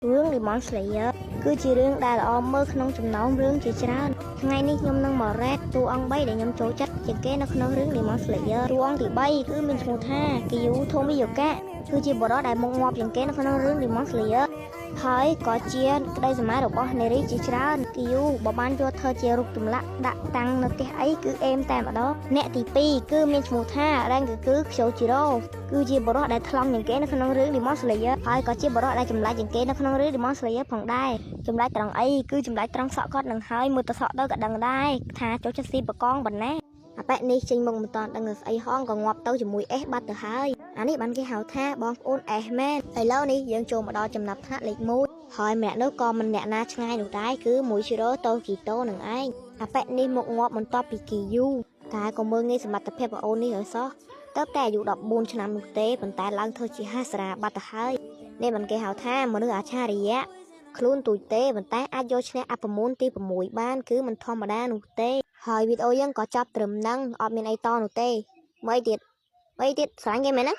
Rương Demon Slayer គឺជារឿងដែលល្អមើលក្នុងចំណោមរឿងជាច្រើនថ្ងៃនេះខ្ញុំនឹងមករ៉េតតួអង្គ3ដែលខ្ញុំចូលចិត្តជាងគេនៅក្នុងរឿង Demon Slayer តួអង្គទី3គឺមានឈ្មោះថា Kyu Tomioka គឺជាបុរសដែលមុខងាប់ជាងគេនៅក្នុងរឿង Demon Slayer ហើយក៏ជាក្តីសម័យរបស់នារីជាច្រើន Kyu បើបានយកធ្វើជារូបចម្លាក់ដាក់តាំងនៅផ្ទះអីគឺអេមតែម្ដងអ្នកទី2គឺមានឈ្មោះថា Rengoku Kyojiro គឺជាបុរសដែលថ្លង់ជាងគេនៅក្នុងរឿង Demon Slayer ហើយក៏ជាបុរសដែលចម្លែកជាងគេនៅក្នុងរឿង Demon Slayer ផងដែរចម្លែកត្រង់អីគឺចម្លែកត្រង់សក់គាត់នឹងហើយមើលទៅសក់ទៅក៏ដឹងដែរថាចូលចិត្តស៊ីបកងប៉ុណ្ណាអាប៉ែនេះចេញមកមិនតាន់ដឹងស្អីហងក៏ងាប់ទៅជាមួយអេសបាត់ទៅហើយអានេះបានគេហៅថាបងប្អូនអេសមែនឥឡូវនេះយើងចូលមកដល់ចំណាប់ថ្នាក់លេខ1ហើយម្នាក់នោះក៏មិនអ្នកណាឆ្ងាយនោះដែរគឺមួយឈីរ៉ូតូគីតូនឹងឯងអាប៉ែនេះមកងាប់បន្ទាប់ពីគីយូតែក៏មើលងាយសមត្ថភាពប្អូននេះហើយសោះទៅតែអាយុ14ឆ្នាំនោះទេប៉ុន្តែឡើងធ្វើជាហាសរាបាត់ទៅហើយនេះបានគេហៅថាមនុស្សអាឆារិយៈខ្លួនទូចទេប៉ុន្តែអាចយកឈ្នះអពមូលទី6បានគឺមិនធម្មតានោះទេហើយវីដេអូយើងក៏ចប់ត្រឹមហ្នឹងអត់មានអីតនោះទេមើលទៀតស្រឡាញ់គេមែនណា